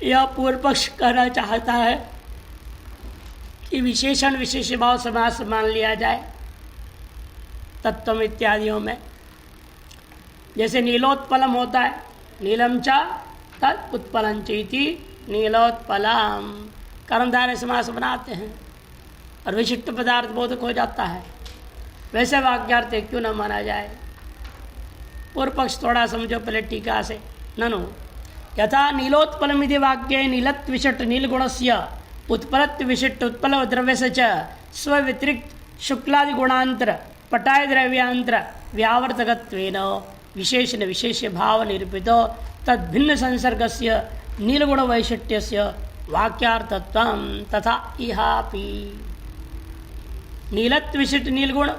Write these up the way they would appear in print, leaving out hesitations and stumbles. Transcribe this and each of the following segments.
यह पूर्व पक्ष कहना चाहता है कि विशेषण विशेष भाव समास मान लिया जाए तत्व इत्यादियों में। जैसे नीलोत्पलम होता है, नीलम च तत् उत्पलम चेति नीलोत्पलम, कर्मधारय समास बनाते हैं और विशिष्ट पदार्थ बोधक हो जाता है। वैसे वाक्यार्थ क्यों न माना जाए? पूर्व पक्ष थोड़ा समझो पहले टीका से। ननु यथा नीलोत्पलम इति वाक्ये नीलत्व विशिष्ट नीलगुणस्य उत्पलत्व विशिष्ट उत्पल द्रव्यस्य च स्वव्यतिरिक्त शुक्लादि गुणांतर पटाय द्रव्यांतर व्यावर्तकत्वेन विशेषण विशेष भाव निरूपितो तद्भिन्न संसर्गस्य नीलगुण वैशिष्ट्यस्य वाक्यार्थत्वं तथा इहापि। नीलत्व विशिष्ट नीलगुण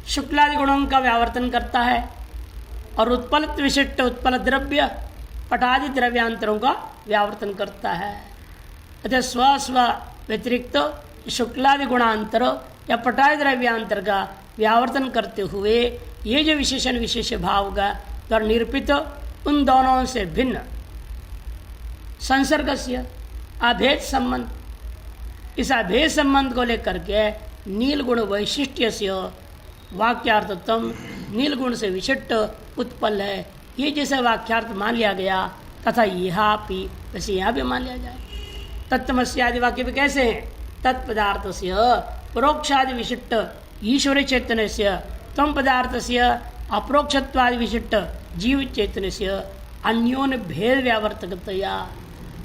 शुक्लादि गुणों का व्यावर्तन करता है और उत्पलत्व विशिष्ट उत्पल द्रव्य पटादि द्रव्यांतरों का व्यावर्तन करता है। अतः स्व स्व व्यतिरिक्त शुक्लादि गुणांतर या पटादि द्रव्यांतर का व्यावर्तन करते हुए ये जो विशेषण विशेष भाव का द्वारा निरूपित उन दोनों से भिन्न संसर्गस्य अभेद संबंध, इस अभेद संबंध को लेकर के नीलगुण वैशिष्ट्य से वाक्यार्थत्व नीलगुण से विशिष्ट उत्पल है, ये जैसे वाक्यार्थ मान लिया गया तथा यहाँ भी वैसे यहाँ भी मान लिया जाए। तत्वमस्यादि वाक्य भी कैसे हैं? तत्पदार्थ से परोक्षादि विशिष्ट ईश्वर चैतन्य से तम पदार्थ से अपरोक्षत्वादि विशिष्ट जीव चैतन्य से अन्योन्य भेद व्यावर्तकतया।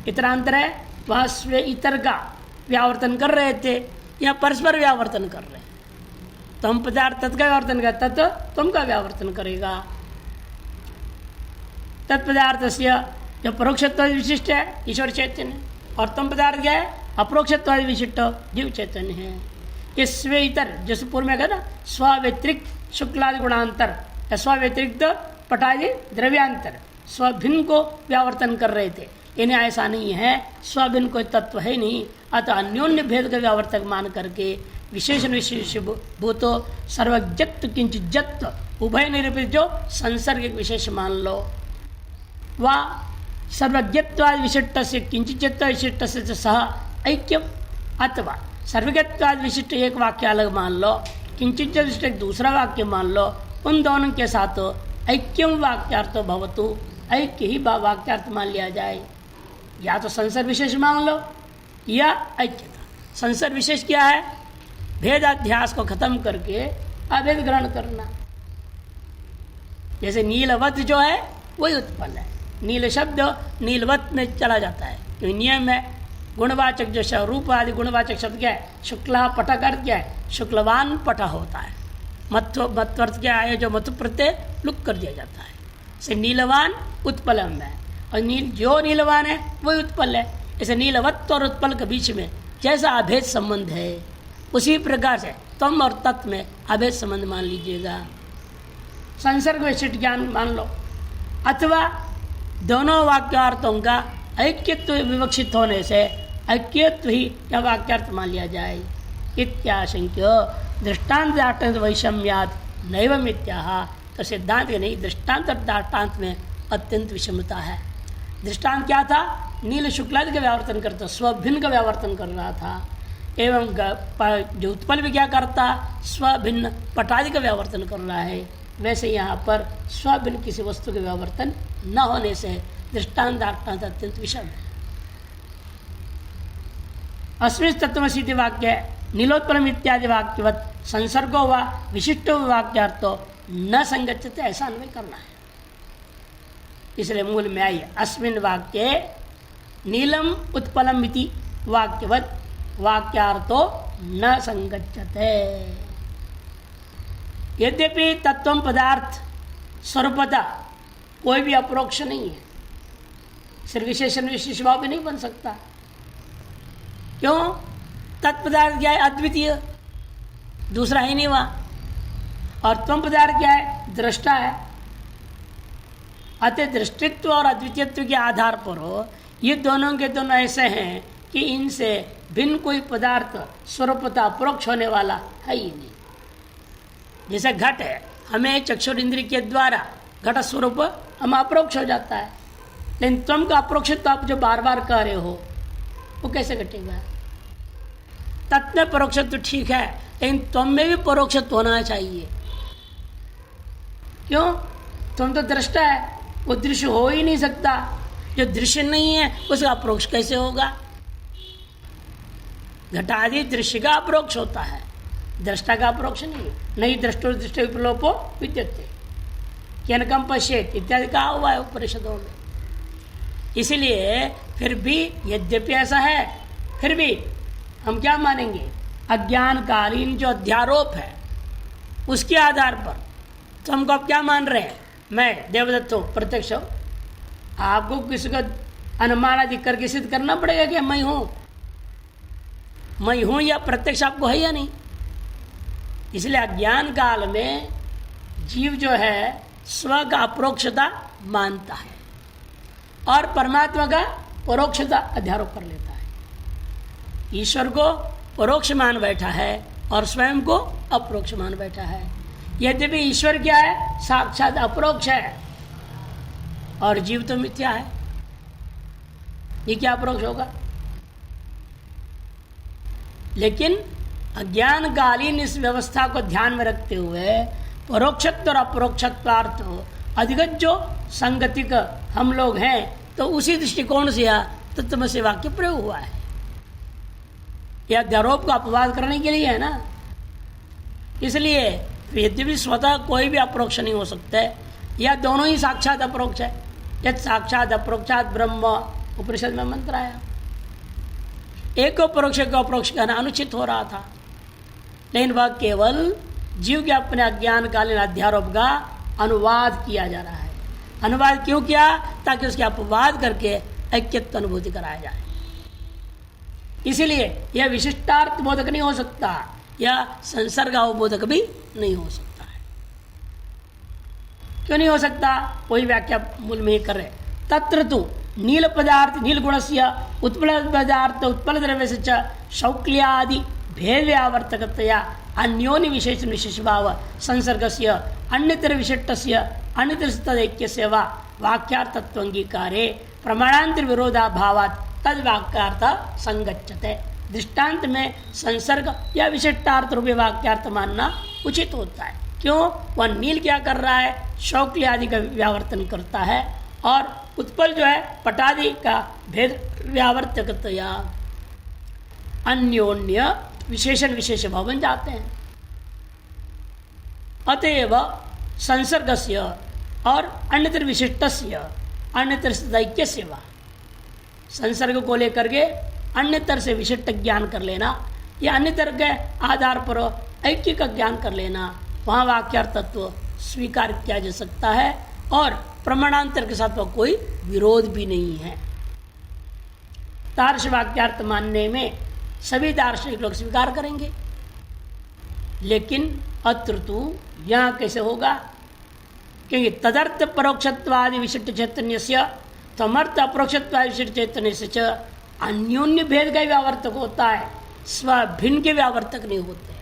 इतरांतर है, वह स्व इतर का व्यावर्तन कर रहे थे या परस्पर व्यावर्तन कर रहे हैं। तम पदार्थ तत् का व्यावर्तन कर, तत् तुम का व्यावर्तन करेगा। तत्पदार्थ से जो परोक्षत्वादि विशिष्ट है ईश्वर चैतन्य, और तम पदार्थ क्या है? अपरोक्षत्वादि विशिष्ट जीव चैतन्य है। ये स्व इतर जैसे पूर्व में कहना स्व्यतिरिक्त शुक्लादि गुणांतर या स्व्यतिरिक्त पटादि द्रव्यांतर स्वभिन्न को व्यावर्तन कर रहे थे। इन्हें ऐसा नहीं है, स्वभिन्न कोई तत्व है नहीं, अतः अन्योन्य भेद का व्यावर्तक मान करके विशेषण विशेष भूतो सर्वज्ञत्व किंचिज्जत्व उभय निरूपित जो संसर्ग एक विशेष मान लो, वह सर्वज्ञत्वादि विशिष्ट से किंचिज्जत्व विशिष्ट से सह ऐक्यम, अथवा सर्वज्ञत्वादि विशिष्ट एक वाक्य अलग मान लो, किंचित विशिष्ट एक दूसरा वाक्य मान लो, उन दोनों के साथ ऐक्यम वाक्यार्थो भवतु, ऐक्य ही वाक्यार्थ मान लिया जाए। या तो संसर्ग विशेष मान लो या ऐक्यता। संसर्ग विशेष क्या है? भेदाध्यास को खत्म करके अभेद ग्रहण करना। जैसे नीलवत जो है वही उत्पन्न है, नील शब्द नीलवत में चला जाता है, तो नियम है। गुणवाचक जो रूप आदि गुणवाचक शब्द क्या है? शुक्ला पट का अर्थ क्या है? शुक्लवान पट होता है। मत्वर्थ क्या है? जो मत्व प्रत्यय लुक कर दिया जाता है। से नीलवान उत्पलम है, और जो नीलवान है वही उत्पल है। ऐसे नीलवत्व और उत्पल के बीच में जैसा अभेद संबंध है, उसी प्रकार से तम और तत् में अभेद संबंध मान लीजिएगा। संसर्ग विशिष्ट ज्ञान मान लो, अथवा दोनों वाक्यार्थों का ऐक्यत्व विवक्षित होने से ऐक्यत्व ही या वाक्यार्थ मान लिया जाए। इत्याशंक्य दृष्टांत वैषम्यात नैव मिथ्याः, तो सिद्धांत के नहीं, दृष्टांत और दृष्टांत में अत्यंत विषमता है। दृष्टांत क्या था? नील शुक्लादि का व्यावर्तन करता, स्वभिन्न का व्यावर्तन कर रहा था। एवं जो उत्पल भी क्या करता? स्वभिन्न पटादि का व्यावर्तन कर रहा है। वैसे यहाँ पर स्वभिन्न किसी वस्तु के व्यावर्तन न होने से दृष्टांत दृष्टांत अत्यंत विषम है। अस्मिन् तत्त्वमसि वाक्य नीलोत्पलम इत्यादि वाक्यवत संसर्गो व विशिष्टो वाक्यार्थो न संगच्छते, ऐसा अन्वय करना है। इसलिए मूल में आइए, अस्मिन् वाक्ये नीलम उत्पलम इति वाक्यवत वाक्यार्थो न संगच्छते। यद्यपि तत्व पदार्थ स्वरूपता कोई भी अप्रोक्ष नहीं है, सिर्फ विशेषण विशेष भाव भी नहीं बन सकता। क्यों? तत्पदार्थ क्या है? अद्वितीय, दूसरा ही नहीं वहाँ। और त्वम पदार्थ क्या है? दृष्टा है। अतः दृष्टित्व और अद्वितीयत्व के आधार पर हो, ये दोनों के दोनों ऐसे हैं कि इनसे भिन्न कोई पदार्थ स्वरूपता अप्रोक्ष होने वाला है ही नहीं। जैसे घट है, हमें चक्षुर इंद्रिय के द्वारा घट स्वरूप हम अप्रोक्ष हो जाता है, लेकिन त्वम का अप्रोक्षित्व आप जो बार बार कह रहे हो वो कैसे घटेगा? तत् में परोक्षत्व ठीक है, लेकिन त्वम में भी परोक्षत्व होना चाहिए। क्यों? तुम तो दृष्टा है, वो दृश्य हो ही नहीं सकता। जो दृश्य नहीं है उसका अप्रोक्ष कैसे होगा? घटादि दृश्य का अप्रोक्ष होता है, दृष्टा का अप्रोक्ष नहीं। नहीं दृष्टो दृष्टि विलोपो विद्यते केनकम पश्येत इत्यादि कहा हुआ है उपनिषदों में। इसलिए फिर भी यद्यपि ऐसा है, फिर भी हम क्या मानेंगे? अज्ञानकालीन जो अध्यारोप है उसके आधार पर तो हमको आप क्या मान रहे हैं? मैं देवदत्त हूँ, प्रत्यक्ष हूँ। आपको किसी का अनुमान आदि करके सिद्ध करना पड़ेगा कि मैं हूँ या प्रत्यक्ष आपको है या नहीं। इसलिए अज्ञान काल में जीव जो है स्व का अप्रोक्षता मानता है और परमात्मा का परोक्षता अध्यारोप कर लेता है। ईश्वर को परोक्ष मान बैठा है और स्वयं को अप्रोक्ष मान बैठा है। यद्यपि ईश्वर क्या है? साक्षात अप्रोक्ष है और जीव तो मिथ्या है। ये क्या अप्रोक्ष होगा? लेकिन अज्ञानकालीन इस व्यवस्था को ध्यान में रखते हुए परोक्षत्व और अप्रोक्षत्वार्थ अधिगत जो संगतिक हम लोग हैं तो उसी दृष्टिकोण से यह तत्त्वमसि वाक्य प्रयोग हुआ है। यह अध्यारोप का अपवाद करने के लिए है ना। इसलिए यद्यपि स्वतः कोई भी अप्रोक्ष नहीं हो सकता है, या दोनों ही साक्षात अप्रोक्ष है। यद साक्षात अप्रोक्षात ब्रह्म उपनिषद में मंत्र आया। एक को परोक्ष को अप्रोक्ष कहना अनुचित हो रहा था, लेकिन वह केवल जीव के अपने अज्ञानकालीन अध्यारोप का अनुवाद किया जा रहा है। अनुवाद क्यों किया? ताकि उसके अपवाद करके ऐक्यत्व अनुभूति कराया जाए। इसीलिए यह विशिष्टार्थ बोधक नहीं हो सकता, यह संसर्ग अवबोधक भी नहीं हो सकता है। क्यों नहीं हो सकता? कोई व्याख्या मूल में ही कर रहे। तत्र तु नील पदार्थ नील गुणस्य उत्पल पदार्थ उत्पल द्रव्य से शौक्ल्यादि भेद व्यावर्तकतया अन्योन्य विशेष विशेष भाव संसर्गस्य अन्यतर विशिष्टस्य अन्यतर तदैक्यस्य वा वाक्यार्थत्व अंगीकारे प्रमाणांतर विरोधाभावात् तद वाक्यार्थ संगच्छते। दृष्टांत में संसर्ग या विशिष्टार्थ रूपी वाक्यार्थ मानना उचित होता है। क्यों? वह नील क्या कर रहा है? शौक्ल आदि का व्यावर्तन करता है और उत्पल जो है पटादि का भेद व्यावर्तकतया अन्योन्य विशेषण विशेष भाव बन जाते हैं। अतएव संसर्गस्य और अन्यतर विशिष्टस्य अन्यतर ऐक्यस्य वा संसर्ग को लेकर के अन्यतर से विशिष्ट ज्ञान कर लेना या अन्यतर के आधार पर ऐक्य का ज्ञान कर लेना, वहाँ वाक्यार्थ तत्व स्वीकार किया जा सकता है और प्रमाणांतर के साथ वह कोई विरोध भी नहीं है। तार्श वाक्यार्थ मानने में सभी दार्शनिक लोग स्वीकार करेंगे, लेकिन अत्र तो यहाँ कैसे होगा? क्योंकि तदर्थ परोक्षत्वादि विशिष्ट चैतन्य से तमर्थ अपरोक्षत्वादि विशिष्ट चैतन्य से अन्योन्य भेद का व्यावर्तक होता है, स्वभिन्न के व्यावर्तक नहीं होते।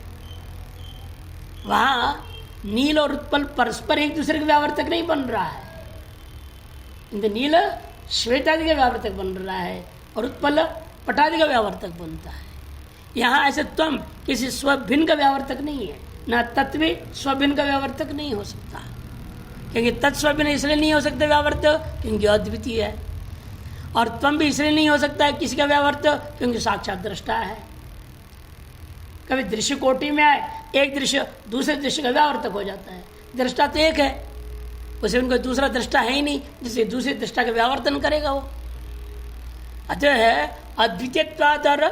वहाँ नील और उत्पल परस्पर एक दूसरे के व्यावर्तक नहीं बन रहा है। नील श्वेत आदि का व्यावर्तक बन रहा है और उत्पल पटादि का व्यावर्तक बनता है। यहाँ ऐसे त्वम किसी स्वभिन्न का व्यावर्तक नहीं है, ना तत्व स्वभिन्न का व्यावर्तक नहीं हो सकता। क्योंकि तत्स्वभिन्न इसलिए नहीं हो सकता व्यावर्तक क्योंकि अद्वितीय है, और त्वम भी इसलिए नहीं हो सकता है किसी का व्यावर्तक क्योंकि साक्षात दृष्टा है। कभी दृश्य कोटि में आए, एक दृश्य दूसरे दृश्य का व्यावर्तक हो जाता है। दृष्टा तो एक है, उसे उनको दूसरा दृष्टा है ही नहीं जिससे दूसरे दृष्टा का व्यावर्तन करेगा वो। अतः अद्वितीयत्वाद और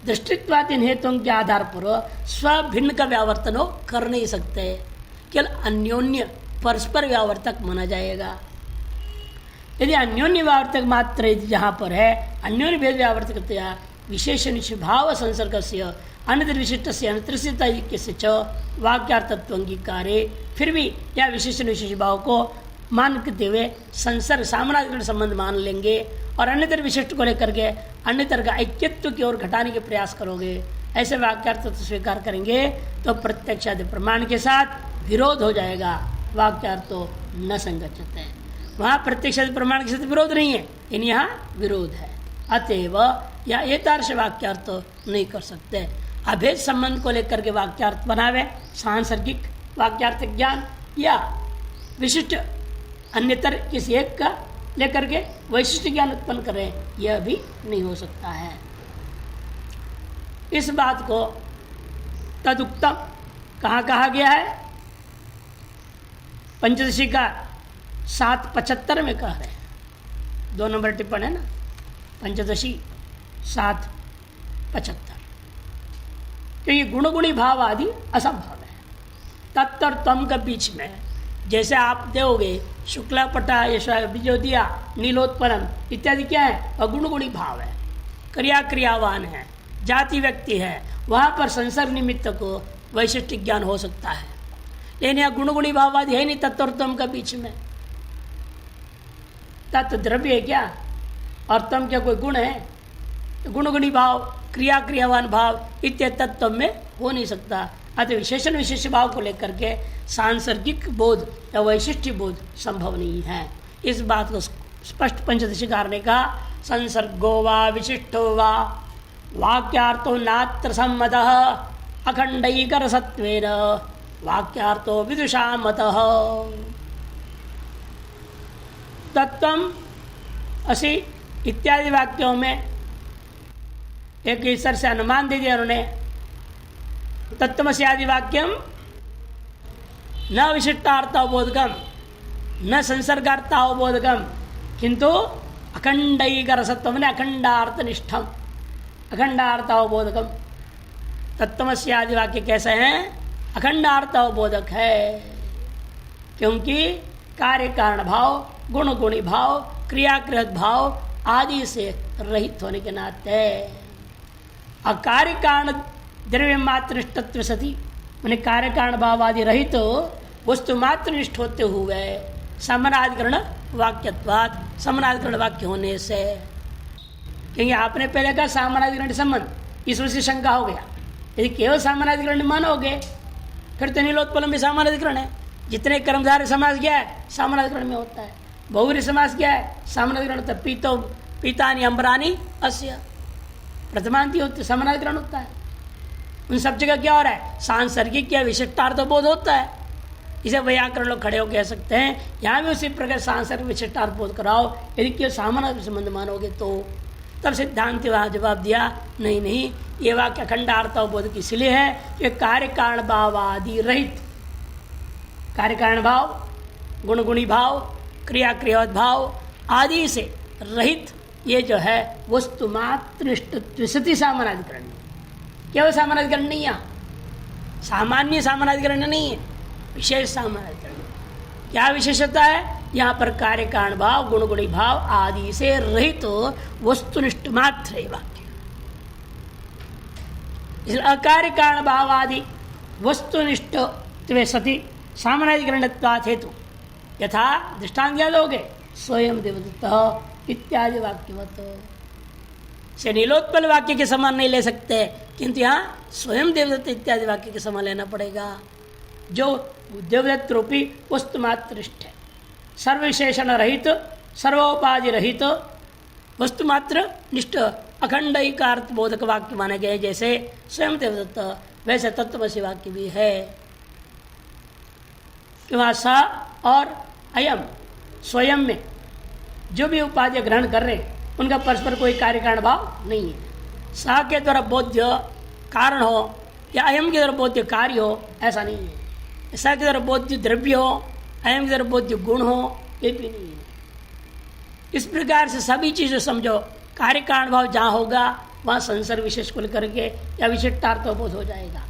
दृष्टित्वाद इन हेतुओं के आधार पर स्वभिन्न का व्यावर्तन हो कर नहीं सकते, केवल अन्योन्य परस्पर व्यावर्तक माना जाएगा। यदि अन्योन्य व्यावर्तक मात्र जहाँ पर है अन्योन्य भेद व्यावर्तकतया विशेषण भाव संसर्ग से अन्य विशिष्ट से अनतृष्ट वाक्यार्थत्व अंगीकारे, फिर भी यह विशेषण विशेष भाव को मानते हुए संसर्ग सामनाधिकरण संबंध मान लेंगे और अन्यतर विशिष्ट को लेकर के अन्यतर का ऐक्यत्व की ओर घटाने के प्रयास करोगे, ऐसे वाक्यार्थ स्वीकार करेंगे तो प्रत्यक्ष आदि प्रमाण के साथ विरोध हो जाएगा। वाक्यार्थ तो न संगच्छते हैं। वहां प्रत्यक्ष प्रमाण के साथ विरोध नहीं है, लेकिन यहाँ विरोध है। अतएव या एतादृश वाक्यार्थ नहीं कर सकते। अभेद संबंध को लेकर के वाक्यार्थ बनावे, सांसर्गिक वाक्यार्थ ज्ञान या विशिष्ट अन्यतर किसी एक का लेकर के वैशिष्ट ज्ञान उत्पन्न करें, यह भी नहीं हो सकता है। इस बात को तदुक्तम कहाँ कहा गया है? पंचदशी का 775 में कह रहे हैं, 2 नंबर टिप्पण है ना, पंचदशी 775। क्योंकि गुणगुणी भाव आदि असंभव है। तत्व और तम के बीच में जैसे आप दोगे शुक्ला पटा यशा जो दिया नीलोत्पन्न इत्यादि क्या है? वह गुणगुणी भाव है, क्रिया क्रियावान है, जाति व्यक्ति है, वहां पर संसर्ग निमित्त को वैशिष्ट ज्ञान हो सकता है। लेकिन यह गुणगुणी भाववादी है नहीं तत्व और तम के बीच में। तत्व द्रव्य है क्या और तम क्या कोई गुण है? गुणगुणी भाव क्रिया क्रियावान भाव इत्यादि तत्व में हो नहीं सकता। अतः विशेषण विशेष भाव को लेकर के सांसर्गिक बोध या वैशिष्ट बोध संभव नहीं है। इस बात को स्पष्ट पंचदशीकार ने कहा, संसर्गो वा विशिष्टो वा वाक्यार्थो नात्र सम्मतः अखंडैकर सत्वेन वाक्यार्थो विदुषा मतः। तत्वम असि इत्यादि वाक्यों में एक ईश्वर से अनुमान दे दिया उन्होंने। तत्वमसि आदि वाक्यम न विशिष्टार्थावबोधकम न संसर्गार्थावबोधकम किंतु अखंडैकरसत्वम ने अखंडार्थनिष्ठम अखंडार्थावबोधकम। तत्वमसि आदि वाक्य कैसे हैं? अखंडार्थावबोधक है, क्योंकि कार्य कारण भाव गुण गुणी भाव क्रियाकृत भाव आदि से रहित होने के नाते अकार्य कारण द्रव्य मात्र निष्ठत्व सती मैंने कार्य कारण भाव आदि रहित तो वस्तु मात्र निष्ठ होते हुए समानाधिकरण वाक्यत्वात् समानाधिकरण वाक्य होने से, क्योंकि आपने पहले कहा समानाधिकरण संबंध, इसमें से शंका हो गया। यदि केवल समानाधिकरण मानोगे फिर तो नीलोत्पलम भी समानाधिकरण है। जितने कर्मधारय समास गया है समानाधिकरण में होता है, बहुव्रीहि समास गया है समानाधिकरण होता है। पीतो पीतानि अम्बरानि अस्य प्रथमांति होते समानाधिकरण होता है। उन सब जगह क्या हो रहा है? सांसर्गिक या विशिष्टार्थ बोध होता है। इसे व्याकरण लोग खड़े हो कह सकते हैं, यहाँ भी उसी प्रकार सांसर्गिक विशिष्टार्थ बोध कराओ। यदि केवल सामान्य संबंध मानोगे तो तब सिद्धांत वहाँ जवाब दिया नहीं नहीं, ये वाक्य अखंडार्थ बोध इसलिए है कि कार्य कारण भाव आदि रहित, कार्य कारण भाव गुण गुणी भाव क्रिया क्रियावत भाव आदि से रहित ये जो है वस्तु मात्र निष्ठत्व सति सामानाधिकरण, केवल सामानाधिकरण नहीं है, सामान्य सामानाधिकरण नहीं है, विशेष सामानाधिकरण। क्या विशेषता है? यहाँ पर कार्य कारण भाव गुण गुणी भाव आदि से रहित तो वस्तुनिष्ठ मात्र है वाक्य। इसलिए अकार्य कारण भाव आदि वस्तुनिष्ठ सति सामानाधिकरणत्वात् हेतु यथा दृष्टांत याद हो गए स्वयं देवदत्तः इत्यादि वाक्यवत से नीलोत्पल वाक्य के समान नहीं ले सकते, किंतु यहाँ स्वयं देवदत्त इत्यादि वाक्य के समान लेना पड़ेगा, जो देवदत्त रूपी वस्तु मात्रनिष्ठ है, सर्वविशेषण रहित सर्वोपाधि रहित वस्तु मात्र निष्ठ अखंड एकार्थ बोधक वाक्य माने गए। जैसे स्वयं देवदत्त वैसे तत्वमसि वाक्य भी है कि वहाँ स और अयम स्वयं में जो भी उपाधि ग्रहण कर रहे हैं उनका परस्पर कोई कार्य कारण भाव नहीं है। स के द्वारा बोध्य कारण हो या अयम के द्वारा बोध्य कार्य हो ऐसा नहीं है। स के द्वारा बोध्य द्रव्य हो अयम के द्वारा बोध्य गुण हो ये भी नहीं है। इस प्रकार से सभी चीजें समझो, कार्य कारण भाव जहाँ होगा वहाँ संसर्ग विशेष को लेकर के या विशिष्टार्थबोध हो जाएगा।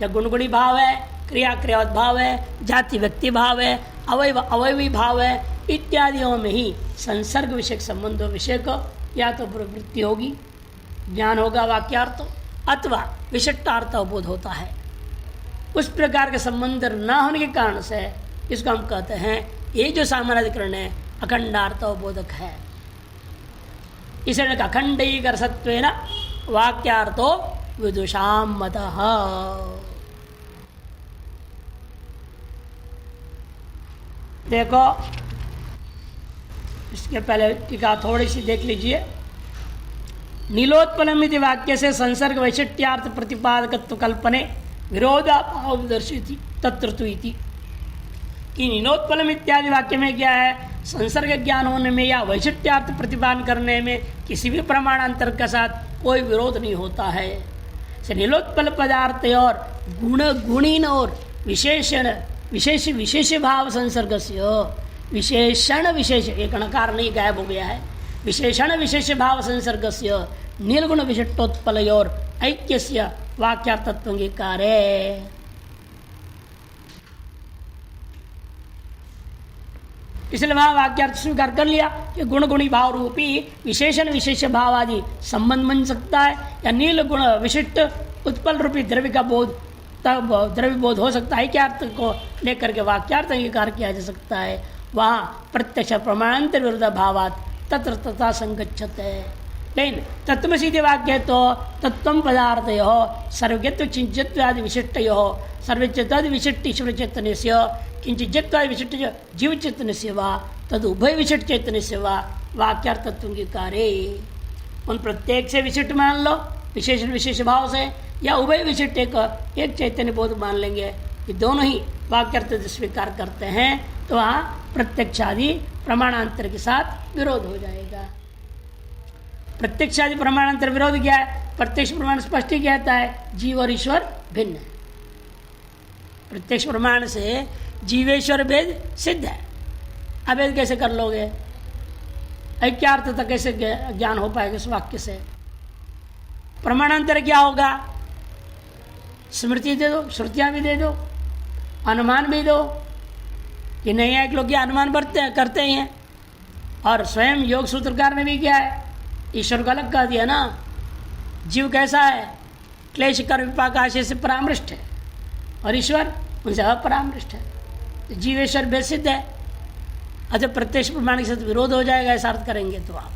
या गुणगुणी भाव है, क्रिया क्रियावत भाव है, जाति व्यक्ति भाव है, अवयव अवयवी भाव है इत्यादियों में ही संसर्ग विषय संबंध विषय को या तो प्रवृत्ति होगी, ज्ञान होगा वाक्यार्थ अथवा विशिष्टार्थ बोध होता है। उस प्रकार के संबंध न होने के कारण से इसको हम कहते हैं ये जो सामानाधिकरण है अखंडार्थ बोधक है। इसलिए अखंडीकर सत्वेन वाक्यार्थो विदुषाम मतः। देखो इसके पहले टीका थोड़ी सी देख लीजिए। नीलोत्पलम इति वाक्य से संसर्ग वैशिष्ट्यार्थ प्रतिपादकत्व कल्पने विरोधाभाव दर्शिति तत्र तु इति कि नीलोत्पलम इत्यादि वाक्य में क्या है, संसर्ग ज्ञान होने में या वैशिष्ट्यार्थ प्रतिपादन करने में किसी भी प्रमाणांतर के साथ कोई विरोध नहीं होता है। नीलोत्पल पदार्थ और गुण गुणीन और विशेषण विशेष विशेष भाव संसर्ग से विशेषण विशेष एक अणकार नहीं गायब हो गया है, विशेषण विशेष भाव संसर्ग से निर्गुण विशिष्टोत्पल और ऐक्य वाक्यार्थत्व कार्य। इसलिए वहां वाक्यार्थ स्वीकार कर लिया कि गुण गुणी भाव रूपी विशेषण विशेष भाव आदि संबंध बन सकता है, या नील गुण विशिष्ट उत्पल रूपी द्रव्य का बोध तब द्रव्य बोध हो सकता है, क्या अर्थ को लेकर के वाक्यार्थ अंगीकार किया जा सकता है। वहां प्रत्यक्ष प्रमाणांतर विरुद्ध भावात तत्र तथा संगच्छते। लेकिन तत्वमसीति वाक्य तो तत्व पदार्थ हो सर्वज्ञत्व चिंतत्व आदि विशिष्ट हो सर्वज्ञत्वादि विशिष्ट ईश्वर चैतन्य से किंचिज्ञत्वादि विशिष्ट जीव चैतन्य से वा तद उभय विशिष्ट चैतन्य से वा वाक्यार्थत्व के कार्य। उन प्रत्येक से विशिष्ट मान लो विशेष विशेष भाव से, या उभय विशिष्ट एक चैतन्य बोध मान लेंगे, ये दोनों ही वाक्यार्थ स्वीकार करते हैं, तो वहाँ प्रत्यक्षादि प्रमाणांतर के साथ विरोध हो जाएगा। प्रत्यक्षादि प्रमाणांतर विरोध क्या है? प्रत्यक्ष प्रमाण स्पष्ट ही कहता है जीव और ईश्वर भिन्न है। प्रत्यक्ष प्रमाण से जीवेश्वर भेद सिद्ध है, अभेद कैसे कर लोगे? ऐक्यार्थ तक कैसे ज्ञान हो पाएगा इस वाक्य से? प्रमाणांतर क्या होगा? स्मृति दे दो, श्रुतियां भी दे दो, अनुमान भी दो। कि नहीं है, लोग क्या अनुमान करते ही हैं। और स्वयं योग सूत्रकार ने भी क्या है, ईश्वर को अलग कह दिया ना। जीव कैसा है? क्लेश कर्म विपाक आशय से परामृष्ट है, और ईश्वर उनसे अपरामृष्ट है। जीवेश्वर भेद सिद्ध है। अच्छा, प्रत्यक्ष प्रमाण के साथ विरोध हो जाएगा ऐसा अर्थ करेंगे तो आप।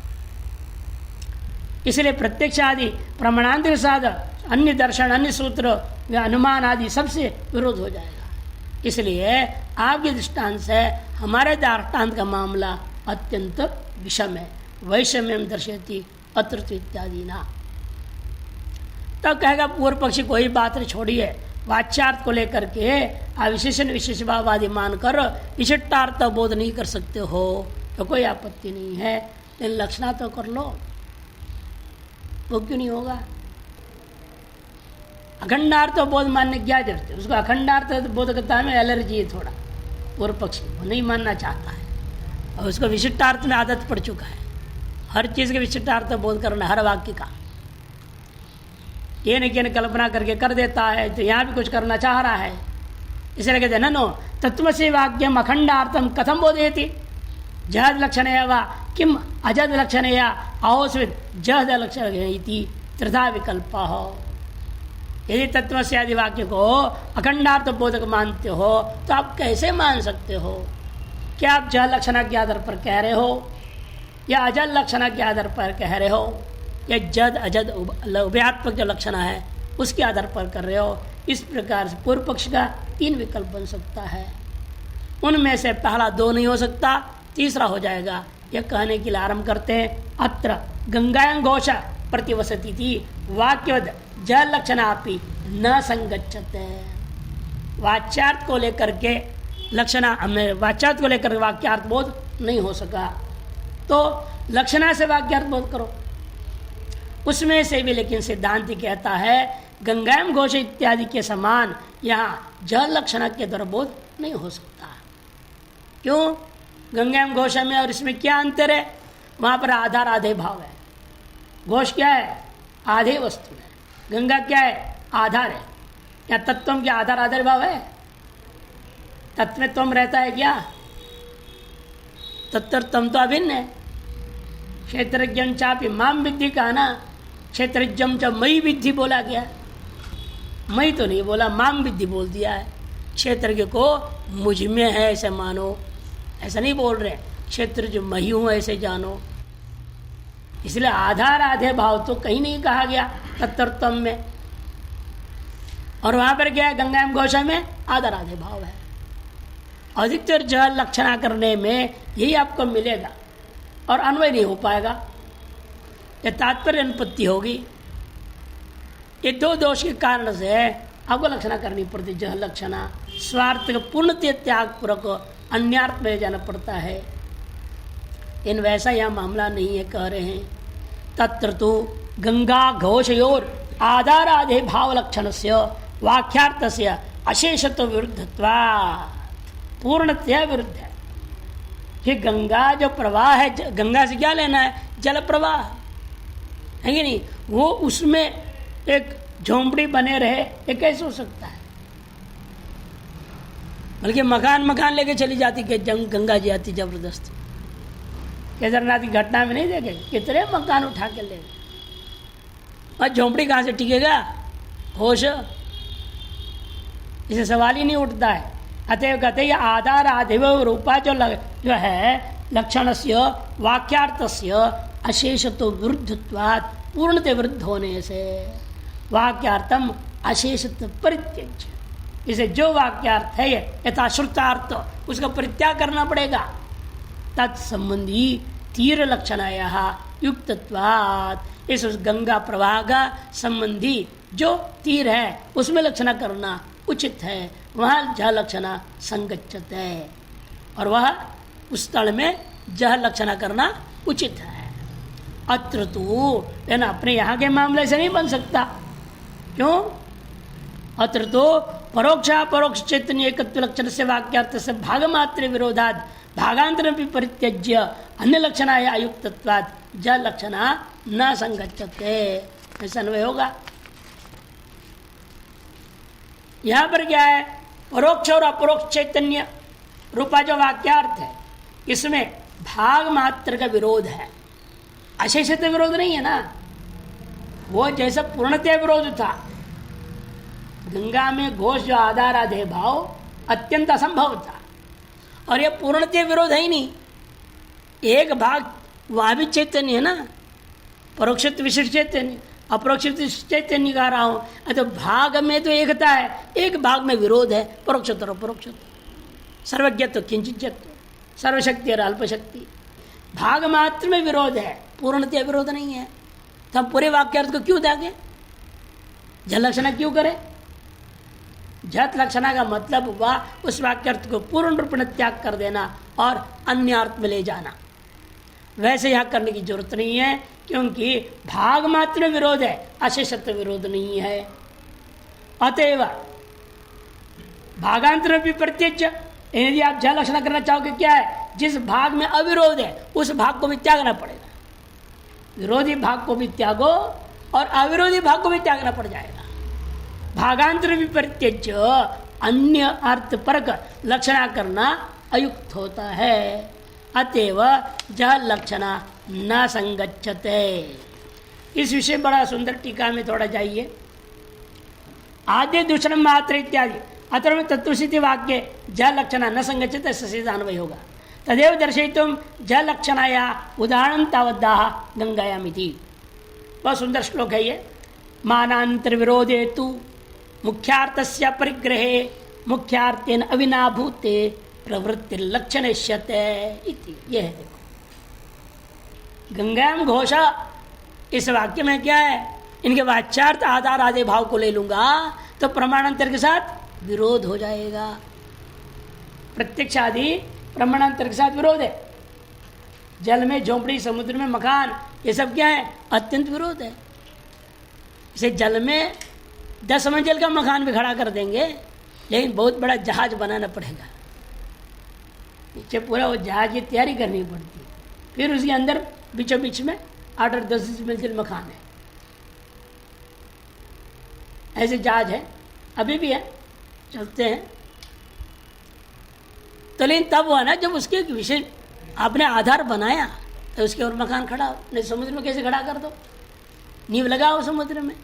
इसलिए प्रत्यक्ष आदि प्रमाणांतर साध अन्य दर्शन अन्य सूत्र व अनुमान आदि सबसे विरोध हो जाएगा। इसलिए आपके दृष्टांत से हमारे दृष्टांत का मामला अत्यंत विषम है। वैषम्यम दर्शयति अत्र इत्यादि ना। तब कहेगा पूर्व पक्षी कोई बात नहीं, छोड़िए, वाच्यार्थ को लेकर के अविशेषण विशेष भाव आदि मानकर विशिष्टार्थ बोध नहीं कर सकते हो तो कोई आपत्ति नहीं है, लेकिन लक्षणा तो कर लो। वो क्यों नहीं होगा? अखंडार्थ बोध मानने क्या जरूरत है? उसको अखंडार्थ बोध करता है में एलर्जी है थोड़ा, पूर्व पक्षी वो नहीं मानना चाहता है, और उसको विशिष्टार्थ में आदत पड़ चुका है। हर चीज़ के विशिष्टार्थ बोध करना, हर वाक्य का ये न कल्पना करके कर देता है, तो यहाँ भी कुछ करना चाह रहा है। इसलिए कहते हैं नो तत्वसी वाक्यम अखंडार्थम कथम बोधयति जहद लक्षण वा किम अजद लक्षण या अहोस्वित जहद लक्षण त्रिधा विकल्प हो। यदि तत्व से आदि वाक्य को अखंडार्थ बोधक मानते हो तो आप कैसे मान सकते हो? क्या आप जह लक्षणा के आधार पर कह रहे हो, या अजद लक्षणा के आधार पर कह रहे हो, या जद अजद उभयात्मक जो लक्षणा है उसके आधार पर कर रहे हो? इस प्रकार से पूर्व पक्ष का 3 विकल्प बन सकता है। उनमें से पहला 2 नहीं हो सकता, तीसरा हो जाएगा। यह कहने के लिए आरंभ करते हैं अत्र गंगायां घोष प्रतिवसती थी वाक्यवद जल लक्षणापि न संगच्छते। वाच्यार्थ को लेकर के लक्षणा हमें वाच्यार्थ को लेकर वाक्यार्थ बोध नहीं हो सका, तो लक्षणा से वाक्यार्थ बोध करो। उसमें से भी लेकिन सिद्धांति कहता है गंगायाम घोष इत्यादि के समान यहाँ जल लक्षणा के द्वारा बोध नहीं हो सकता। क्यों? गंगायाम घोष में और इसमें क्या अंतर है? वहाँ पर आधार आधे भाव है, घोष क्या है? आधे वस्तु है, गंगा क्या है? आधार है। क्या तत्व क्या आधार आधार भाव है? तत्व त्वम रहता है क्या? तत्व तो अभिन्न है। क्षेत्रज्ञम चापि माम विद्धि कहा ना, क्षेत्रज्ञम च मई विद्धि बोला गया, मई तो नहीं बोला, माम विद्धि बोल दिया है। क्षेत्रज्ञ को मुझ में है ऐसे मानो, ऐसा नहीं बोल रहे, क्षेत्र जो मही हूँ ऐसे जानो। इसलिए आधार आधे भाव तो कहीं नहीं कहा गया तत्तम में। और वहां पर क्या है? गंगायाम घोषा में आधार आधे भाव है। अधिकतर जल लक्षणा करने में यही आपको मिलेगा। और अन्वय नहीं हो पाएगा, ये तात्पर्य अनुपत्ति होगी। ये दो दोष के कारण से आपको लक्षणा करनी पड़ती। जह लक्षणा स्वार्थ का पूर्णतः त्याग पूर्वक अन्यार्थ में जाना पड़ता है। इन वैसा यह मामला नहीं है, कह रहे हैं तत्र तो गंगा घोषयोर आधाराधे भाव लक्षण से वाक्यार्थ से अशेषत्व विरुद्धत्वा पूर्णतया विरुद्ध है कि गंगा जो प्रवाह है, गंगा से क्या लेना है? जल प्रवाह है कि नहीं? वो उसमें एक झोंपड़ी बने रहे, ये कैसे हो सकता है? बल्कि मकान लेके चली जाती कि गंगा जी आती जबरदस्ती। केदारनाथ की घटना में नहीं देखे कितने मकान उठा के ले गए, और झोंपड़ी कहाँ से टिकेगा? होश, इसे सवाल ही नहीं उठता है। अतएव कहते हैं आधार आधिव रूपा जो है लक्षण से वाक्यार्थ से अशेषत्व विरुद्धत्वात् पूर्णतः विरुद्ध होने से वाक्यार्थम अशेषत्व परित्यज्य, इसे जो वाक्यार्थ है यथाश्रुतार्थ उसका परित्याग करना पड़ेगा। तत्संबंधी तीर लक्षणाया युक्तत्वात्, इस गंगा प्रवाह का संबंधी जो तीर है उसमें लक्षणा करना उचित है। वहाँ जह लक्षणा संगच्छत है, और वह उस स्थल में जह लक्षणा करना उचित है। अत्र तो है ना, अपने यहाँ के मामले से नहीं बन सकता। क्यों? अत्र तो परोक्ष चैतन्य एकत्व लक्षण से वाक्यार्थ से भाग मात्र विरोधात भागांतर भी परित्यज्य अन्य लक्षणाया अयुक्तत्वात् जह लक्षणा न संगच्छते, ऐसा अन्वय होगा। यहां पर क्या है? परोक्ष और अपरोक्ष चैतन्य रूपा जो वाक्यार्थ है, इसमें भाग मात्र का विरोध है, अशेषत्व विरोध नहीं है ना। वो जैसा पूर्णतः विरोध था, गंगा में घोष जो आधाराधेय भाव अत्यंत असंभव था, और यह पूर्णतः विरोध है ही नहीं। एक भाग वहां भी चैतन्य है ना, परोक्षित विशिष्ट चैतन्य, अपरोक्षित चैतन्य कह रहा हूं। तो भाग में तो एकता है, एक भाग में विरोध है, परोक्षत्व और अपरोक्षत्व, सर्वज्ञत्व किंचिज्ञत्व, सर्वशक्ति और अल्पशक्ति। भाग मात्र में विरोध है, पूर्णतः विरोध नहीं है। तो हम पूरे वाक्यार्थ को क्यों त्यागे? जल लक्षणा क्यों करें? जत लक्षणा का मतलब हुआ उस वाक्यार्थ को पूर्ण रूप में त्याग कर देना और अन्य अर्थ में ले जाना। वैसे यहां करने की जरूरत नहीं है, क्योंकि भाग मात्र में विरोध है, अशेषत्व विरोध नहीं है। अतएव भागांतर भी प्रत्यक्ष, यदि आप जल लक्षणा करना चाहोगे क्या है? जिस भाग में अविरोध है उस भाग को भी त्यागना पड़ेगा। विरोधी भाग को भी त्यागो और अविरोधी भाग को भी त्यागना पड़ जाएगा। भागांतर भी प्रत्यक्ष अन्य अर्थ परक लक्षणा करना अयुक्त होता है। अतएव जह लक्षणा न संगच्छते। इस विषय बड़ा सुंदर टीका में थोड़ा जाइए। आद्य दूषण मात्र इत्यादि अथर्व तत्वसिद्धि वाक्य जह लक्षणा न संगच्छते सीधा अन्वय होगा। तदेव दर्शयितुम जह लक्षणाया उदाहरण तावद्दाह गंगायामिति। बहुत सुंदर श्लोक है ये। मानांतर विरोधे तु मुख्यार्थस्य परिग्रहे मुख्यार्थेन अविनाभूते प्रवृत्ति लक्षणिष्यते इति। ये है देखो, गंगायाम घोषा, इस वाक्य में क्या है? इनके वाच्यार्थ आधार आधे भाव को ले लूंगा तो प्रमाणांतर के साथ विरोध हो जाएगा। प्रत्यक्ष आदि प्रमाणांतर के साथ विरोध है। जल में झोंपड़ी, समुद्र में मकान, ये सब क्या है? अत्यंत विरोध है। इसे जल में 10 मंजिल का मकान भी खड़ा कर देंगे, लेकिन बहुत बड़ा जहाज बनाना पड़ेगा। नीचे पूरा वो जहाज की तैयारी करनी पड़ती है, फिर उसके अंदर बीचों बीच में 8 और 10 मंजिल मकान है। ऐसे जहाज है, अभी भी है, चलते हैं। तो लेकिन तब हुआ ना जब उसके विशेष आपने आधार बनाया तो उसके और मकान खड़ा हो। नहीं समुद्र में कैसे खड़ा कर दो? नींव लगाओ समुद्र में,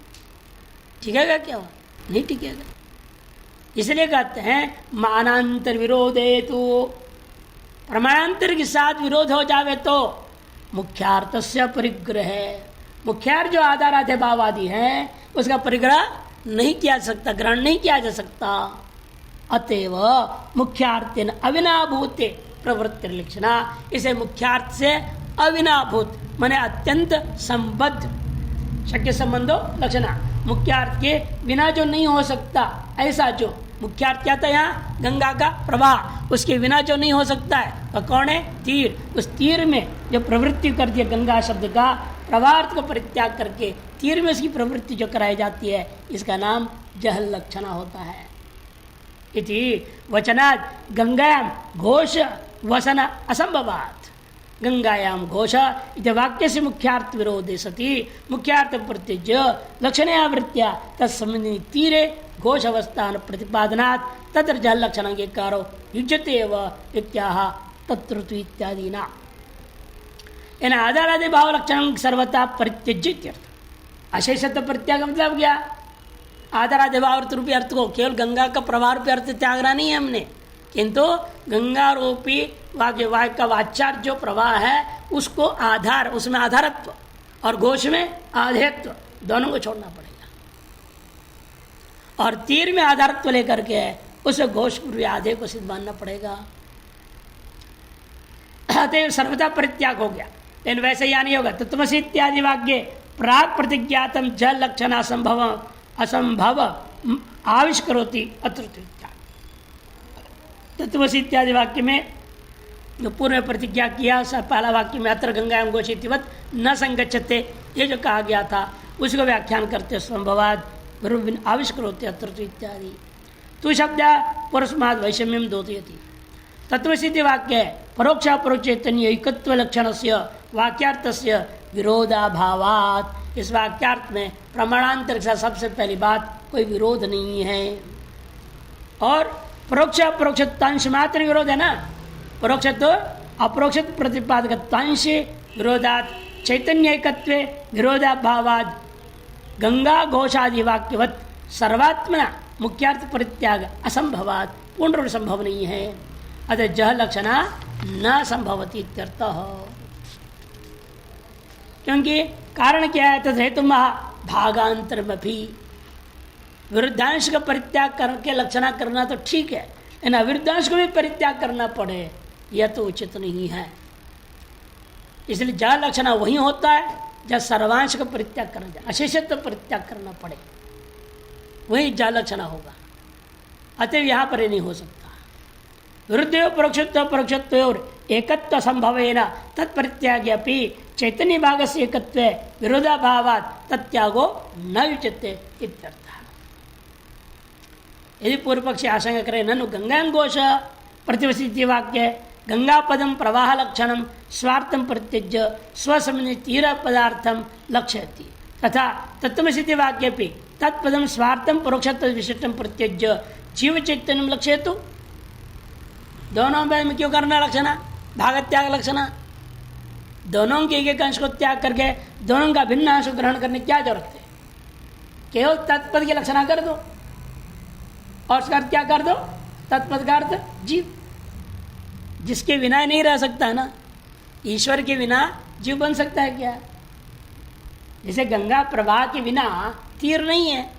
टिकेगा क्या? हुआ नहीं टिकेगा। इसलिए कहते हैं मानांतर विरोधे तो, प्रमाणांतर के साथ विरोध हो जावे तो मुख्यार्थ से परिग्रह, मुख्यार्थ जो आधार आधे भाव आदि है उसका परिग्रह नहीं किया जा सकता, ग्रहण नहीं किया जा सकता। अतएव मुख्यार्थेन अविनाभूते प्रवृत्ति लक्षणा, इसे मुख्यार्थ से अविनाभूत माने अत्यंत संबद्ध, शक्य संबंधो लक्षणा, मुख्यार्थ के बिना जो नहीं हो सकता, ऐसा जो मुख्यार्थ क्या था यहाँ, गंगा का प्रवाह, उसके बिना जो नहीं हो सकता है वह कौन है, तीर। उस तीर में जो प्रवृत्ति कर दिया गंगा शब्द का, प्रवाहार्थ को परित्याग करके तीर में उसकी प्रवृत्ति जो कराई जाती है, इसका नाम जहल लक्षणा होता है। इति वचनात् गंगायाम घोष वसन असंभवात्, गंगायाम घोष इति वाक्य से मुख्यार्थ विरोधे सति मुख्यार्थ प्रत्यज्य लक्षणयावृत्त्या तत्संबंधी तीरे घोष अवस्थान प्रतिपादनात् तत्र जल लक्षण अंगीकारो युज्यते एव इत्याह तत्रतु इत्यादि ना। इन आधारादि भाव लक्षण सर्वथा परित्यज्य इत्यर्थ। अशेषत्व परित्याग मतलब क्या, आधारादि भाव रूपी अर्थ को केवल गंगा का प्रवाह रूपी अर्थ त्यागना नहीं है हमने, किंतु गंगा रूपी वाक्य का वाच्यार्थ जो प्रवाह है उसको आधार, उसमें आधारत्व और घोष में आधेयत्व दोनों को छोड़ना पड़ेगा। और तीर में आधारत्व लेकर के उस घोष पूर्व आधेय को सिद्ध मानना पड़ेगा। अतएव सर्वथा परित्याग हो गया। लेकिन वैसे यह नहीं होगा। तत्वमसि इत्यादि वाक्य प्राग प्रतिज्ञातम जल लक्षण असंभव आविष्करोति अत्र। तत्वमसि इत्यादि वाक्य में जो पूर्व में प्रतिज्ञा किया, पहला वाक्य में अत्र गंगायाम घोषितवत न संगच्छते, ये जो कहा गया था उसको व्याख्यान करते संभवाद आविष्करोति अत्र इत्यादि। तु शब्द परस्माद वैषम्यम दोतयति। तत्वसिद्धि वाक्य परोक्ष अपरोक्ष चैतन्य एकत्व लक्षण से वाक्यार्थ से विरोधाभावात। इस वाक्यार्थ में प्रमाणांतर के सबसे पहली बात कोई विरोध नहीं है। और परोक्ष अपरोक्षत्वांश मात्र विरोध है ना, परोक्ष तो अपरोक्ष प्रतिपादकत्वांश विरोधात चैतन्य एकत्व विरोधाभावाद गंगा घोषादि वाक्यवत सर्वात्मना मुख्यार्थ परित्याग असंभवात पूर्ण रूप संभव नहीं है। अतः जह लक्षणा न संभवती इत्यर्थ। क्योंकि कारण क्या है, तद हेतु भागांतर में भी विरुद्धांश का परित्याग करके लक्षणा करना तो ठीक है, लेकिन अविरुद्धांश को भी परित्याग करना पड़े यह तो उचित नहीं है। इसलिए जह लक्षणा वही होता है जब सर्वांश का परित्याग करना जाए, अशेषत्व परित्याग करना पड़े, वही जह लक्षणा होगा। अतएव यहाँ पर नहीं हो सकता। विरुद्ध परोक्षत्व परोक्षत्व और एकत्व संभवेन तत्परित्यागे अपि चैतन्य भाग से एकत्व विरोधाभावात् तत्यागो न युज्यते इत्यर्थः। यदि पूर्व पक्षी आशंका करे ननु गंगाघोष प्रतिवसिद्धि वाक्य गंगा पदम प्रवाह लक्षणम स्वार्थम परित्यज्य स्वसंबंधी तीर पदार्थम लक्ष्यति तथा तत्वसिद्धि वाक्य भी तत्पदम स्वार्थम परोक्षत्व विशिष्टम परित्यज्य जीव चैतन्यम लक्ष्यतु। दोनों में क्यों करना लक्षणा, भाग त्याग लक्षणा। दोनों के एक अंश को त्याग करके दोनों का भिन्न अंश ग्रहण करने क्या जरूरत है। केवल तत्पद की लक्षणा कर दो और उसका अर्थ क्या कर दो, तत्पद का अर्थ जीव, जिसके बिना नहीं रह सकता है ना। ईश्वर के बिना जीव बन सकता है क्या? जैसे गंगा प्रवाह के बिना तीर नहीं है,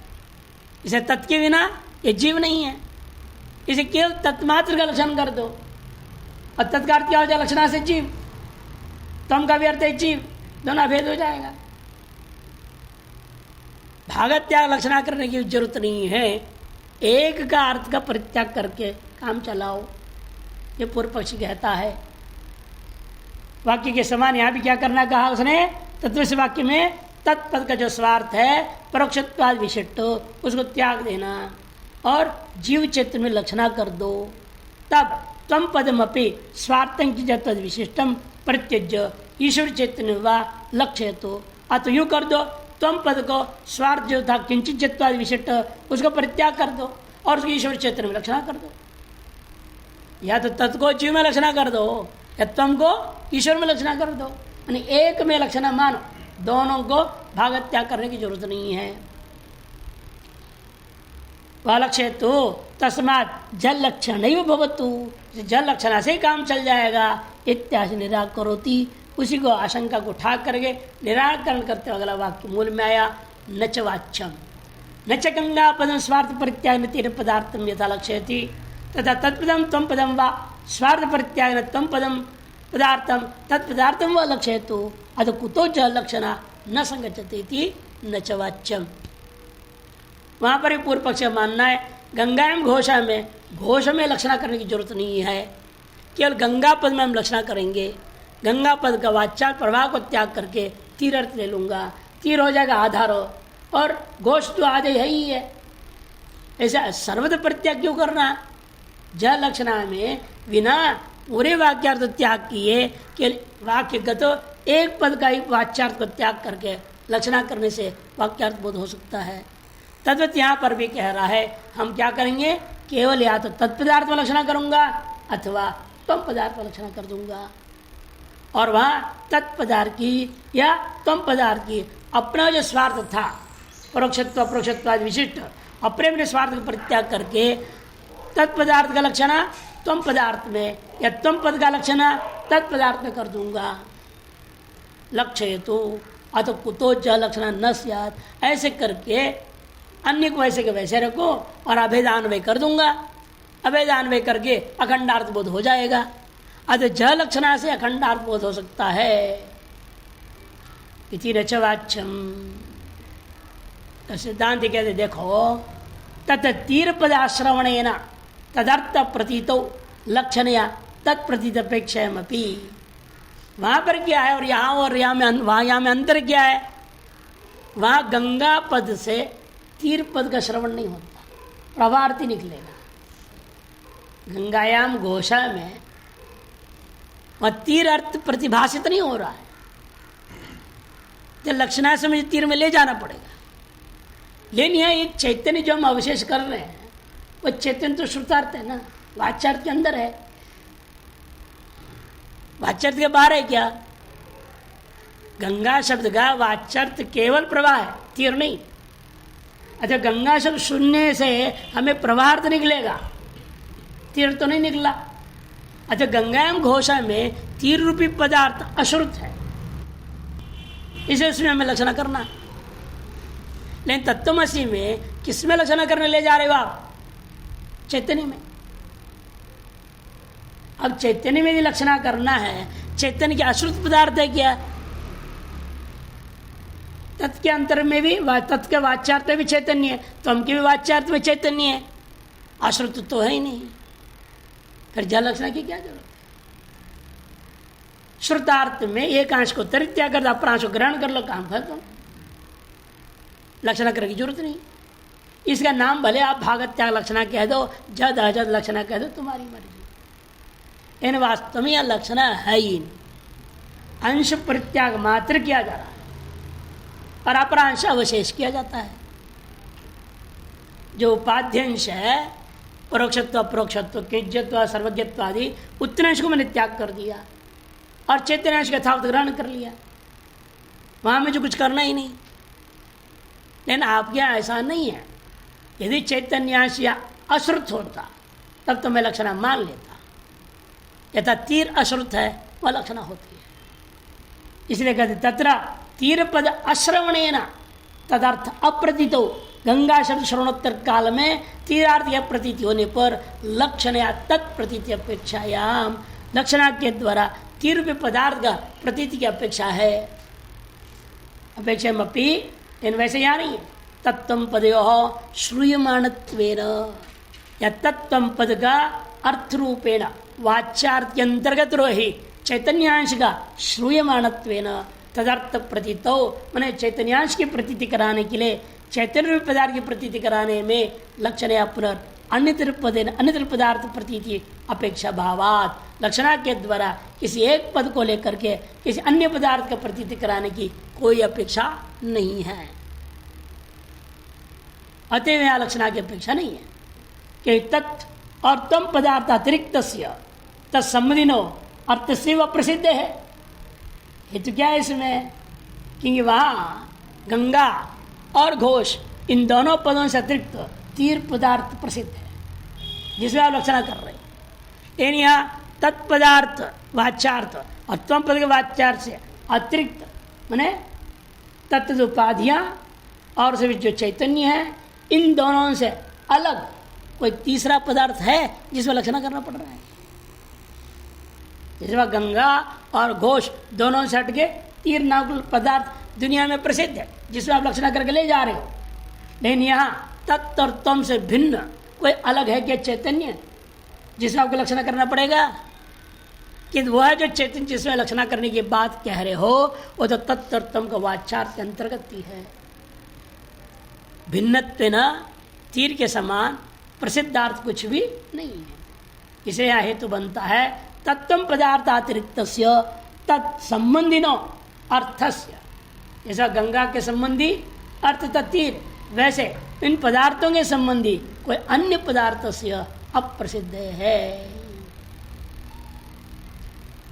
इसे तत् के बिना ये जीव नहीं है। इसे केवल तत्मात्र का लक्षण कर दो और तत्का अर्थ क्या हो जाए, लक्षणा से जीव, तम का भी अर्थ है जीव, दोनों भेद हो जाएगा। भागत त्याग लक्षणा करने की जरूरत नहीं है, एक का अर्थ का परित्याग करके काम चलाओ, ये पूर्व पक्षी कहता है। वाक्य के समान यहां भी क्या करना कहा उसने, तत्व से वाक्य में तत्पद का जो स्वार्थ है परोक्षत्वाद विशिष्ट उसको त्याग देना और जीव चैतन्य में लक्षणा कर दो। तब तम पदमपि स्वार्थं की तद विशिष्टम परित्यज्य ईश्वर चैतन्य व लक्ष्य तो अतः यूँ कर दो, तम पद को स्वार्थ जो था किंचित जत्वाद विशिष्ट उसको परित्याग कर दो और उसको ईश्वर चैतन्य में लक्षणा कर दो। या तो तत् को जीव में लक्षणा कर दो या तम को ईश्वर में लक्षणा कर दो, यानी एक में लक्षणा मानो, दोनों को भागत त्याग करने की जरूरत नहीं है। वह लक्ष्य तो तस्मात जल लक्षण नहीं भवतु, जल लक्षणा से ही काम चल जाएगा इत्यादि निराकरोति। उसी को आशंका को ठाक करके निराकरण करते अगला वाक्य मूल में आया नच वाच्यम नच गंगा पदम स्वार्थ परित्याग तीर पदार्थम यथा लक्ष्यति तथा तत्पदम तम पदम व स्वार्थ परित्याग तम पदम पदार्थम तत्पदार्थम व लक्ष्य हेतु अथ कुतो च लक्षणा न संगच्छति न च वाच्यम। वहाँ पर ही पूर्व पक्ष मानना है गंगायाम घोषा में घोष में लक्षणा करने की जरूरत नहीं है, केवल गंगा पद में हम लक्षणा करेंगे। गंगा पद का वाच्यार्थ प्रवाह को त्याग करके तीर अर्थ ले लूँगा, तीर हो जाएगा आधार और घोष तो आधे है ही है। ऐसा सर्वद प्रत्याग क्यों करना? ज लक्षणा में बिना पूरे वाक्यार्थ त्याग किए कि वाक्यगत एक पद का ही वाच्यार्थ को त्याग करके लक्षणा करने से वाक्यार्थ बोध हो सकता है। तद्वत यहाँ पर भी कह रहा है हम क्या करेंगे, केवल या तो तत्पदार्थ में लक्षणा करूंगा अथवा त्वम पदार्थ में लक्षणा कर दूंगा। और वहाँ तत्पदार्थ की या त्वम पदार्थ की अपना जो स्वार्थ था परोक्षत्व अपरोक्षत्व आदि विशिष्ट अपने स्वार्थ का परित्याग करके तत्पदार्थ का लक्षणा त्वम पदार्थ में या त्वम पद का लक्षणा तत्पदार्थ में कर दूंगा। लक्ष्य तो अतो कुतो च लक्षणा न स्यात्, ऐसे करके अन्य को वैसे के वैसे रखो और अभेदान्वय कर दूंगा। अभेदान्वय करके अखंडार्थ बोध हो जाएगा। अतः ज लक्षणा से अखंडार्थ बोध हो सकता है। इति न च वाच्यम। तो सिद्धांत कहते देखो तत् तीर पदाश्रवणेन तदर्थ प्रतीतो लक्षणया तत्प्रतीत अपेक्षामपि। वहाँ पर क्या है और यहाँ में अंतर क्या है? वहाँ गंगा पद से तीर पद का श्रवण नहीं होता, प्रवार्थी निकलेगा। गंगायाम घोषा में वह तीर अर्थ प्रतिभाषित नहीं हो रहा है, तो लक्षणा से मुझे तीर में ले जाना पड़ेगा। लेकिन यह एक चैतन्य जो हम अवशेष कर रहे हैं वह चैतन्य तो श्रुतार्थ है ना, वाच्यार्थ के अंदर है, वाच्यार्थ के बाहर है क्या? गंगा शब्द का वाच्यार्थ केवल प्रवाह है, तीर नहीं। अच्छा गंगा शब्द सुनने से हमें प्रवाहार्थ निकलेगा, तीर तो नहीं निकला। अच्छा गंगायाम घोषा में तीर रूपी पदार्थ अश्रुत है, इसे उसमें हमें लक्षणा करना। लेकिन तत्वमसी में किसमें लक्षणा करने ले जा रहे हो आप? चैतन्य में। अब चैतन्य में भी लक्षणा करना है, चैतन्य के अश्रुत पदार्थ है क्या? तत् के अंतर में भी तत् के वाच्यार्थ में भी चैतन्य है, तो हम के भी वाच्यार्थ में चैतन्य है, अश्रुत तो है ही नहीं। फिर जल लक्षणा की क्या जरूरत है? श्रुतार्थ में एक अंश को परित्याग कर दो, अपना अंश को ग्रहण कर लो, काम खत्म। लक्षणा करने की जरूरत नहीं। इसका नाम भले आप भागत त्याग लक्षणा कह दो, जद अजद लक्षणा कह दो, तुम्हारी मर्जी। इन वास्तव में यह लक्षणा है ही नहीं, अंश परित्याग मात्र किया जा रहा है और अपना अंश अवशेष किया जाता है। जो उपाध्यंश है परोक्षत्व अपरोक्षत्व किंजत्व सर्वज्ञत्व आदि उतने अंश को मैंने त्याग कर दिया और चैतन्य अंश का यथावत ग्रहण कर लिया, वहां में जो कुछ करना ही नहीं। लेकिन आपके यहाँ ऐसा नहीं है। यदि चैतन्यांश या अश्रुत होता तब तो मैं लक्षणा मान लेता, यथा तीर अश्रुत है वह लक्षणा होती है। इसलिए कहते तत्र तीर पद अश्रवणेन तदर्थ अप्रतीतो, गंगा शब्द श्रवणोत्तर काल में तीरार्थ या प्रतीति होने पर लक्षण या तत्प्रतीति अपेक्षायाम, लक्षणा के द्वारा तीर रूपी पदार्थ का प्रतीति की अपेक्षा है। अपेक्षा मपी इन वैसे यहाँ नहीं है। तत्व पदयो श्रूयमाणत्वेन या तत्व पद का अर्थ रूपेण वाच्यार्थ के अंतर्गत रही चैतन्यांश का श्रूयमाणत्वेन तदर्थ प्रतीतो, मैंने चैतन्यांश की प्रतीति कराने के लिए चैतन्य रूप पदार्थ की प्रतीति कराने में लक्षण या पुनर् अन्य पदार्थ प्रतीति अपेक्षा भावात, लक्षणा के द्वारा किसी एक पद को लेकर के किसी अन्य पदार्थ का प्रतीति कराने की कोई अपेक्षा नहीं है। अतएव यहाँ लक्षणा की अपेक्षा नहीं है कि तत् और तम पदार्थ अतिरिक्त तत्सम्बन्धिनो अर्थ से वह प्रसिद्ध है। हेतु क्या है इसमें? क्योंकि वहाँ गंगा और घोष इन दोनों पदों से अतिरिक्त तीर पदार्थ प्रसिद्ध है जिसमें आप लक्षणा कर रहे हैं। लेकिन यहाँ तत्पदार्थ वाच्यार्थ और त्वम पद के वाच्यार्थ से अतिरिक्त माने तत्व उपाधियाँ और उसमें जो चैतन्य है, इन दोनों से अलग कोई तीसरा पदार्थ है जिसमें लक्षणा करना पड़ रहा है। जैसे वह गंगा और घोष दोनों से हट के तीर नाम पदार्थ दुनिया में प्रसिद्ध है, जिसमें आप लक्षणा करके ले जा रहे हो। लेकिन यहाँ तत्व और तम से भिन्न कोई अलग है क्या चैतन्य, जिसमें आपको लक्षणा करना पड़ेगा? कि वह जो चैतन्य जिसमें लक्षणा करने की बात कह रहे हो, वो तो तत्व और तम का वाचार के अंतर्गत ही है। भिन्नत्व न तीर के समान प्रसिद्धार्थ कुछ भी नहीं है। इसे यह हेतु बनता है तत्व पदार्थातिरिक्त तत्संबंधिनो अर्थस्य। जैसा गंगा के संबंधी अर्थ तीर, वैसे इन पदार्थों के संबंधी कोई अन्य पदार्थ से अप्रसिद्ध है।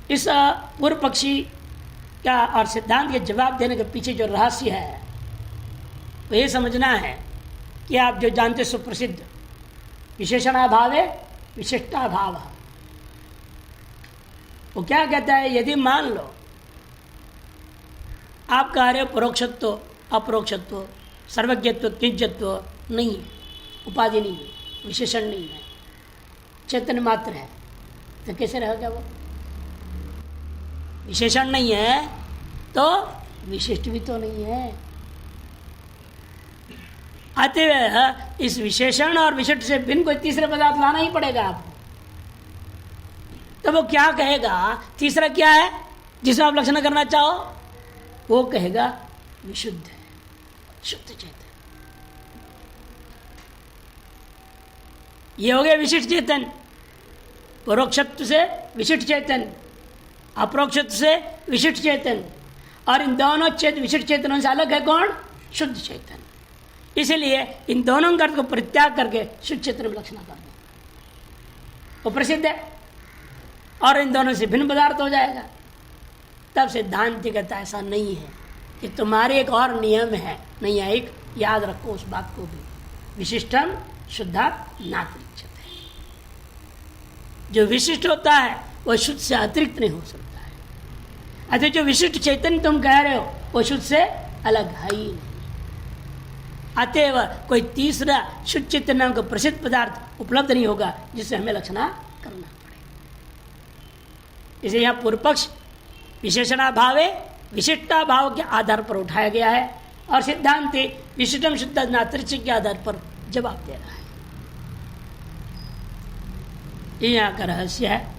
इस पूर्व पक्षी का और सिद्धांत के जवाब देने के पीछे जो रहस्य है वो ये समझना है कि आप जो जानते सुप्रसिद्ध विशेषणाभाव है विशिष्टाभाव, वो क्या कहता है? यदि मान लो आप कह रहे हो परोक्षत्व अपरोक्षत्व सर्वज्ञत्व किंचत्व नहीं है, उपाधि नहीं है, विशेषण नहीं है, चेतन मात्र है, तो कैसे रहेगा? वो विशेषण नहीं है तो विशिष्ट भी तो नहीं है। अतः इस विशेषण और विशिष्ट से भिन्न कोई तीसरे पदार्थ लाना ही पड़ेगा आपको। तो वो क्या कहेगा? तीसरा क्या है जिसे आप लक्षण करना चाहो? वो कहेगा विशुद्ध है, शुद्ध चेतन। ये हो गया विशिष्ट चेतन। परोक्षत्व से विशिष्ट चेतन, अपरोक्षत्व से विशिष्ट चेतन, और इन दोनों विशिष्ट चेतनों से अलग है कौन? शुद्ध चेतन। इसलिए इन दोनों का अर्थ को परित्याग करके शुद्ध चेतन में लक्षणा कर दो, वो प्रसिद्ध है और इन दोनों से भिन्न पदार्थ हो जाएगा। तब सिद्धांत कहता ऐसा नहीं है, कि तुम्हारे एक और नियम है नैयायिक, याद रखो उस बात को भी, विशिष्टम शुद्धात् नातिरिच्यते। जो विशिष्ट होता है वह शुद्ध से अतिरिक्त नहीं हो सकता है। अतः जो विशिष्ट चैतन्य तुम कह रहे हो वो शुद्ध से अलग है ही नहीं। अतएव कोई तीसरा शुद्ध चैतन्य नाम का प्रसिद्ध पदार्थ उपलब्ध नहीं होगा जिससे हमें लक्षणा करना पड़े। इसे यहाँ पूर्व पक्ष विशेषणाभावे विशिष्टाभाव के आधार पर उठाया गया है और सिद्धांत विशिष्टम शुद्ध नातिरिच्य के आधार पर जवाब दे रहा है। ये यहाँ का रहस्य है।